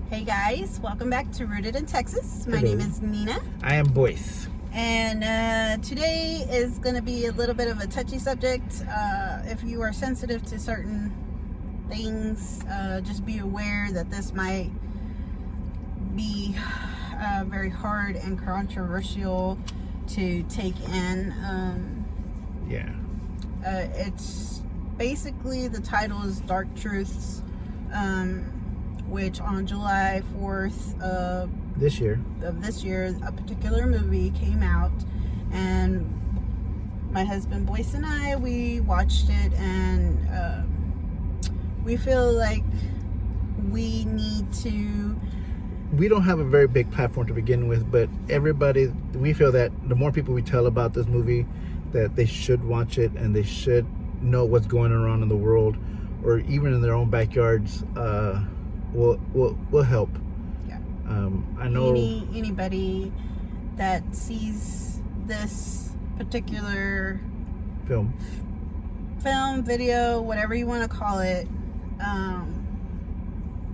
Hey guys, welcome back to Rooted in Texas. My Hello. name is Nina, I am Boyce. and today is going to be a little bit of a touchy subject. If you are sensitive to certain things, just be aware that this might be very hard and controversial to take in. Yeah. It's basically, the title is Dark Truths, which on July 4th of This year. this year, a particular movie came out, and my husband Boyce and I, we watched it, and we feel like we need to. We don't have a very big platform to begin with, but we feel that the more people we tell about this movie, that they should watch it and they should know what's going on in the world, or even in their own backyards, will help. Yeah. I know Anybody that sees this particular film. video, whatever you want to call it,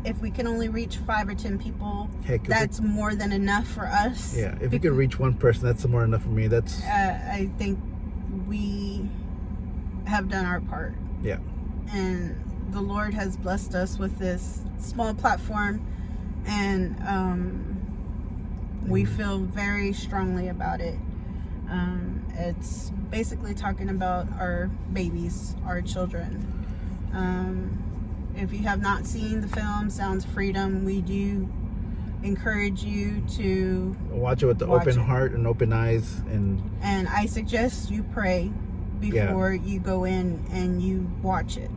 if we can only reach 5 or 10 people, Heck, that's more than enough for us. Yeah, if we could reach one person, that's more enough for me. That's I think we have done our part. Yeah. And the Lord has blessed us with this small platform, and we feel very strongly about it. It's basically talking about our babies, our children. If you have not seen the film Sounds of Freedom, we do encourage you to watch it with the open heart and open eyes, and I suggest you pray before you go in and you watch it.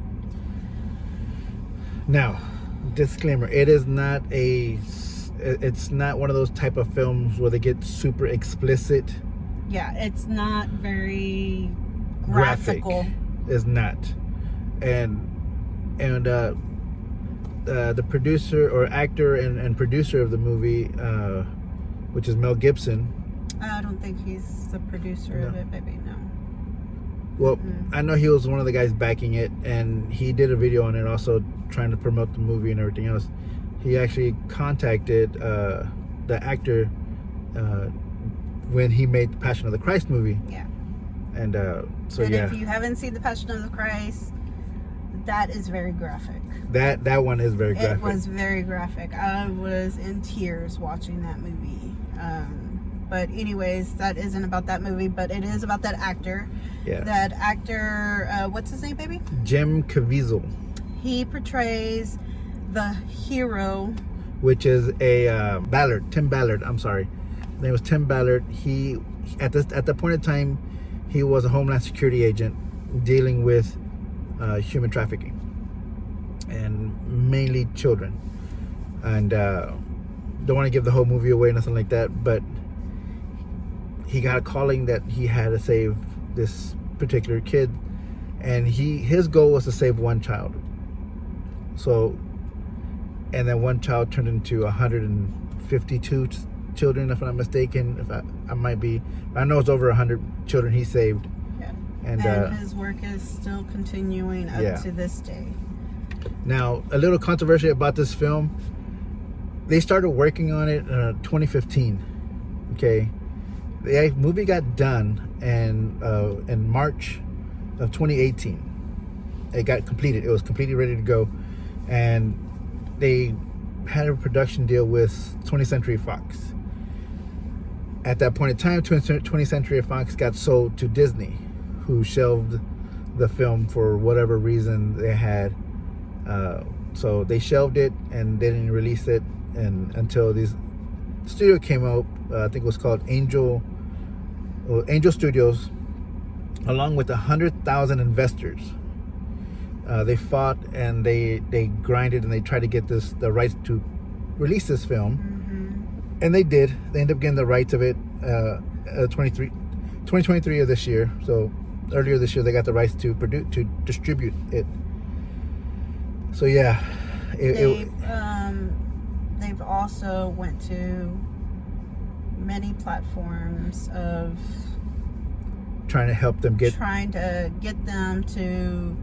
Now, disclaimer, it's not one of those type of films where they get super explicit. Yeah, it's not very graphical. It's not. And the producer or actor and producer of the movie, which is Mel Gibson. I don't think he's the producer of it, baby. No. Well, I know he was one of the guys backing it, and he did a video on it also trying to promote the movie and everything else. He actually contacted the actor when he made the Passion of the Christ movie. Yeah. And if you haven't seen the Passion of the Christ, that is very graphic. That one is very graphic. It was very graphic. I was in tears watching that movie. But anyways, that isn't about that movie, but it is about that actor. Yeah. That actor, what's his name, baby? Jim Caviezel. He portrays the hero, which is a Tim Ballard. I'm sorry, his name was Tim Ballard. He at the point in time, he was a Homeland Security agent dealing with human trafficking, and mainly children. And don't want to give the whole movie away, nothing like that, but he got a calling that he had to save this particular kid, and his goal was to save one child. So, and then one child turned into 152 children, if I'm not mistaken. If I might be, I know it's over 100 children he saved. Yeah. And his work is still continuing up to this day. Now, a little controversy about this film. They started working on it in 2015. Okay, the movie got done, and in March of 2018, it got completed. It was completely ready to go, and they had a production deal with 20th Century Fox. At that point in time, 20th Century Fox got sold to Disney, who shelved the film for whatever reason they had. So they shelved it, and they didn't release it until this studio came out. I think it was called Angel Studios, along with 100,000 investors. They fought, and they grinded, and they tried to get the rights to release this film. And they did. They ended up getting the rights of it 2023 of this year. So earlier this year, they got the rights to distribute it. So yeah, they've also went to many platforms of trying to help them get them to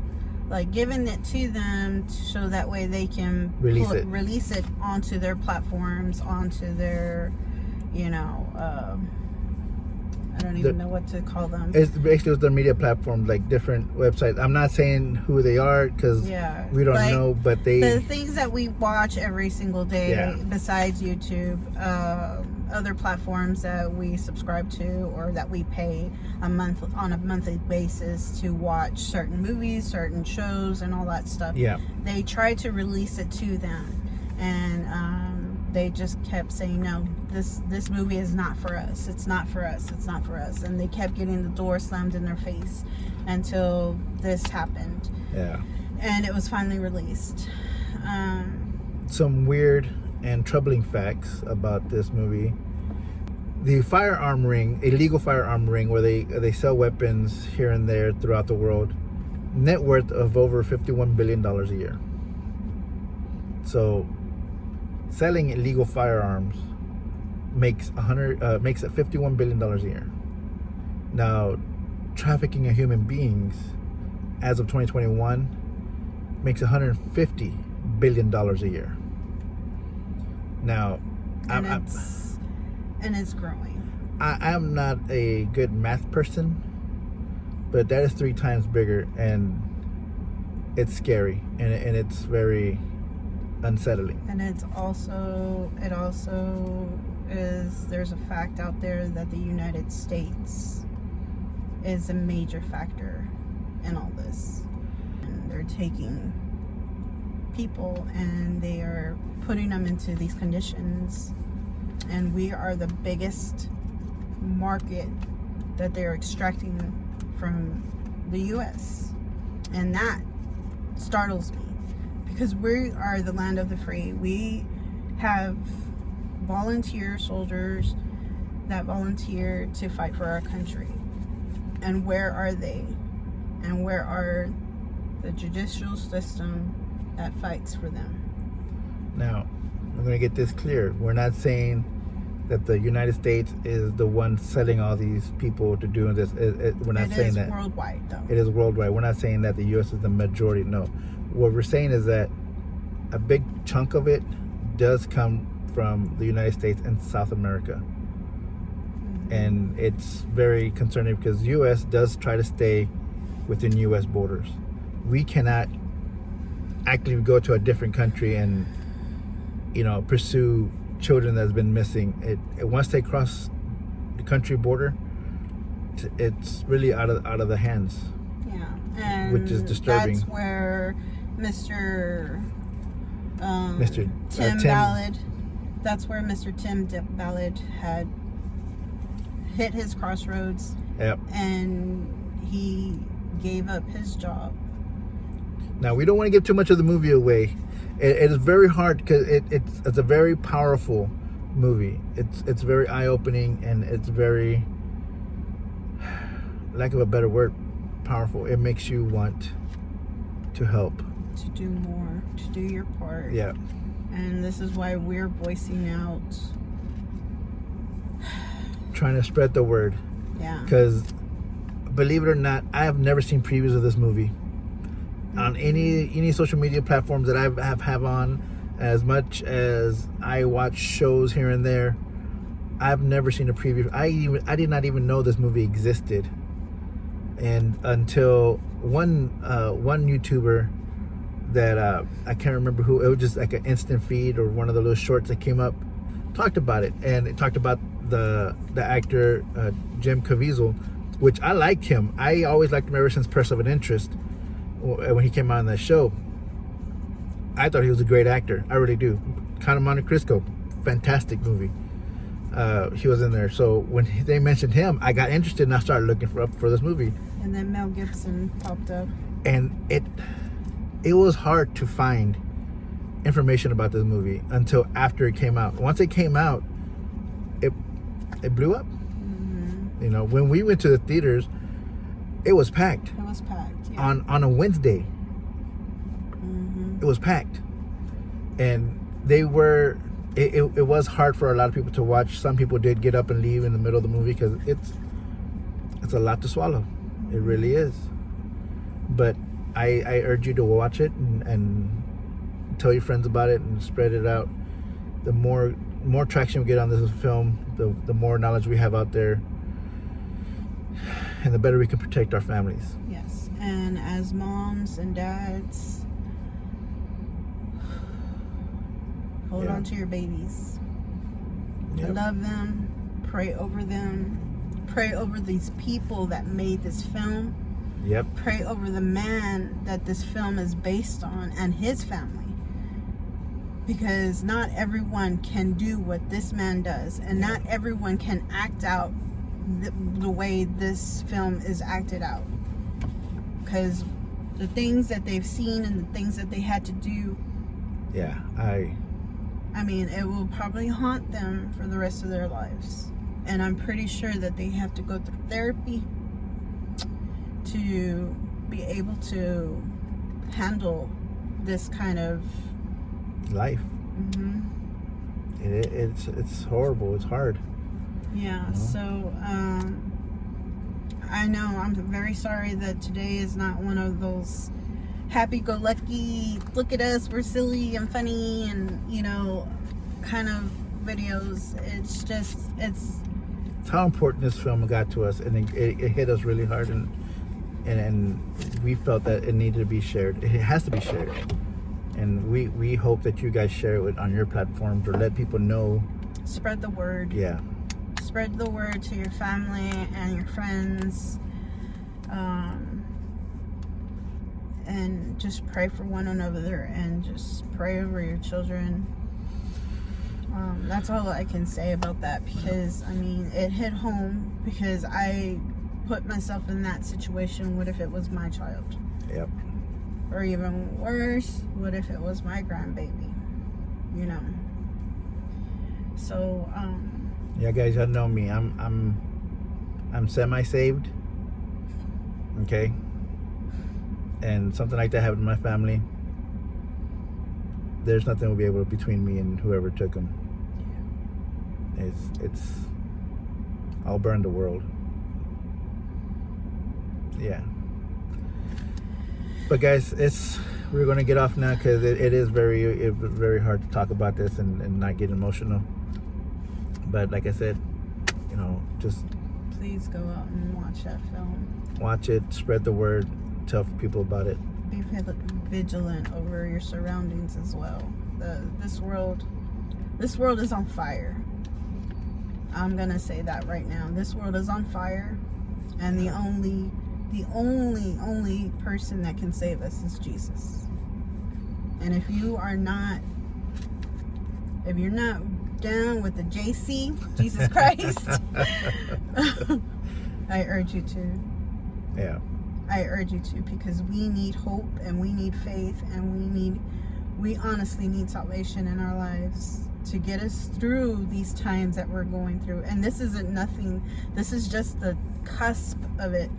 like giving it to them so that way they can release it onto their platforms, onto their, you know, I don't even know what to call them. It's basically their media platform, like different websites. I'm not saying who they are because we don't know, but the things that we watch every single day, besides YouTube, other platforms that we subscribe to or that we pay on a monthly basis to watch certain movies, certain shows, and all that stuff. Yeah, they try to release it to them, and they just kept saying, no, this movie is not for us. It's not for us. It's not for us. And they kept getting the door slammed in their face until this happened. Yeah. And it was finally released. Some weird and troubling facts about this movie. The firearm ring, a legal firearm ring where they sell weapons here and there throughout the world, net worth of over $51 billion a year. So selling illegal firearms makes $51 billion a year. Now, trafficking of human beings as of 2021 makes $150 billion a year. Now, and it's growing. I'm not a good math person, but that is 3 times bigger, and it's scary, and it's very unsettling. And it also is, there's a fact out there that the United States is a major factor in all this. And they're taking people and they are putting them into these conditions, and we are the biggest market that they're extracting from the US, and that startles me because we are the land of the free. We have volunteer soldiers that volunteer to fight for our country, and where are they? And where are the judicial system that fights for them? Now, I'm going to get this clear. We're not saying that the United States is the one selling all these people to do this. We're not saying that. It is worldwide, though. It is worldwide. We're not saying that the U.S. is the majority. No. What we're saying is that a big chunk of it does come from the United States and South America. Mm-hmm. And it's very concerning because U.S. does try to stay within U.S. borders. We cannot actually go to a different country and, you know, pursue children that's been missing. Once they cross the country border, it's really out of the hands. Yeah, and which is disturbing. That's where Mr. Tim Ballard. That's where Mr. Tim Ballard had hit his crossroads. Yep. And he gave up his job. Now, we don't want to give too much of the movie away. It is very hard because it's a very powerful movie. It's very eye-opening, and it's very, lack of a better word, powerful. It makes you want to help, to do more, to do your part. Yeah. And this is why we're voicing out, trying to spread the word. Yeah. Because believe it or not, I have never seen previews of this movie on any social media platforms that I have on. As much as I watch shows here and there, I've never seen a preview. I did not even know this movie existed, and until one YouTuber that I can't remember who, it was just like an instant feed or one of the little shorts that came up, talked about it, and it talked about the actor Jim Caviezel, which I liked him. I always liked him ever since Person of Interest. When he came out on that show, I thought he was a great actor. I really do. Count of Monte Cristo, fantastic movie. He was in there. So when they mentioned him, I got interested and I started looking for this movie. And then Mel Gibson popped up. And it was hard to find information about this movie until after it came out. Once it came out, it blew up. Mm-hmm. You know, when we went to the theaters, it was packed. It was packed. Yeah. On a Wednesday. Mm-hmm. It was packed, and it was hard for a lot of people to watch. Some people did get up and leave in the middle of the movie because it's a lot to swallow. It really is. But I urge you to watch it and tell your friends about it and spread it out. The more traction we get on this film, the more knowledge we have out there, and the better we can protect our families. Yes, and as moms and dads, hold on to your babies. Yep. Love them, pray over them, pray over these people that made this film. Yep. Pray over the man that this film is based on and his family. Because not everyone can do what this man does, and not everyone can act out the way this film is acted out. Because the things that they've seen and the things that they had to do, yeah, I mean, it will probably haunt them for the rest of their lives. And I'm pretty sure that they have to go through therapy to be able to handle this kind of life. It's horrible. It's hard. Yeah. You know? So I know I'm very sorry that today is not one of those happy-go-lucky, look at us, we're silly and funny and kind of videos. It's just it's how important this film got to us, and it hit us really hard, and we felt that it needed to be shared. It has to be shared. And we hope that you guys share it on your platforms or let people know. Spread the word. Yeah. Spread the word to your family and your friends. And just pray for one another and just pray over your children. That's all I can say about that, because, I mean, it hit home because I put myself in that situation. What if it was my child? Yep. Or even worse, what if it was my grandbaby? So, yeah, guys, y'all know me. I'm semi-saved. Okay. And something like that happened to my family. There's nothing will be able to between me and whoever took him. It's I'll burn the world. Yeah. But guys, we're going to get off now because it is very hard to talk about this and not get emotional. But like I said, just please go out and watch that film. Watch it, spread the word, tell people about it. Be vigilant over your surroundings as well. This world is on fire. I'm gonna say that right now. This world is on fire, and the only person that can save us is Jesus. And if you're not down with the JC, Jesus Christ, I urge you to. Yeah. I urge you to, because we need hope and we need faith and we honestly need salvation in our lives to get us through these times that we're going through. And this isn't nothing. This is just the cusp of it.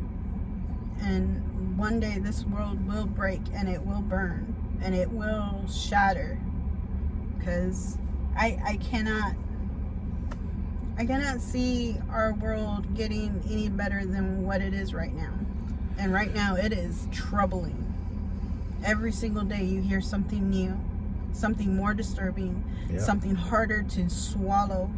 And one day this world will break and it will burn and it will shatter, because I cannot see our world getting any better than what it is right now. And right now it is troubling. Every single day you hear something new, something more disturbing, something harder to swallow.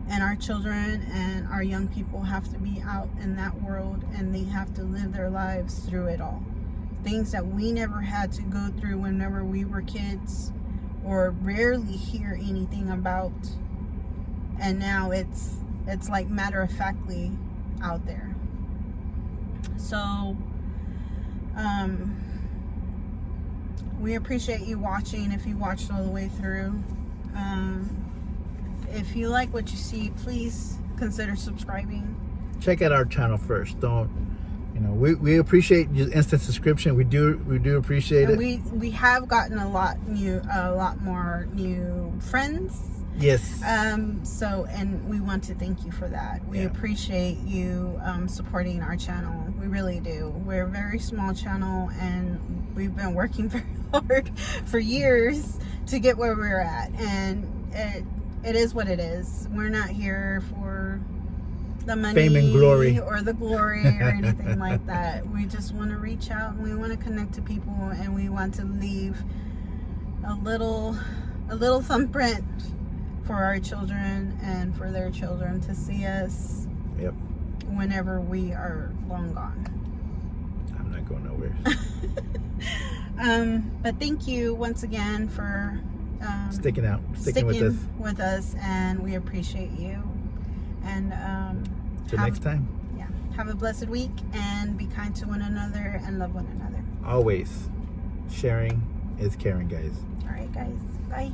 And our children and our young people have to be out in that world, and they have to live their lives through it all. Things that we never had to go through whenever we were kids, or rarely hear anything about. And now it's like matter-of-factly out there. So, we appreciate you watching if you watched all the way through. If you like what you see, please consider subscribing. Check out our channel first. Don't, we appreciate your instant subscription. We do appreciate it. We have gotten a lot more new friends. Yes. So, and we want to thank you for that. We appreciate you supporting our channel. We really do. We're a very small channel, and we've been working very hard for years to get where we're at. And it is what it is. We're not here for the money, fame and glory, or the glory, or anything like that. We just want to reach out and we want to connect to people, and we want to leave a little thumbprint for our children and for their children to see us. Yep. Whenever we are long gone. I'm not going nowhere. But thank you once again for sticking with us, and we appreciate you. And till next time. Yeah. Have a blessed week, and be kind to one another and love one another. Always sharing is caring, guys. All right, guys. Bye.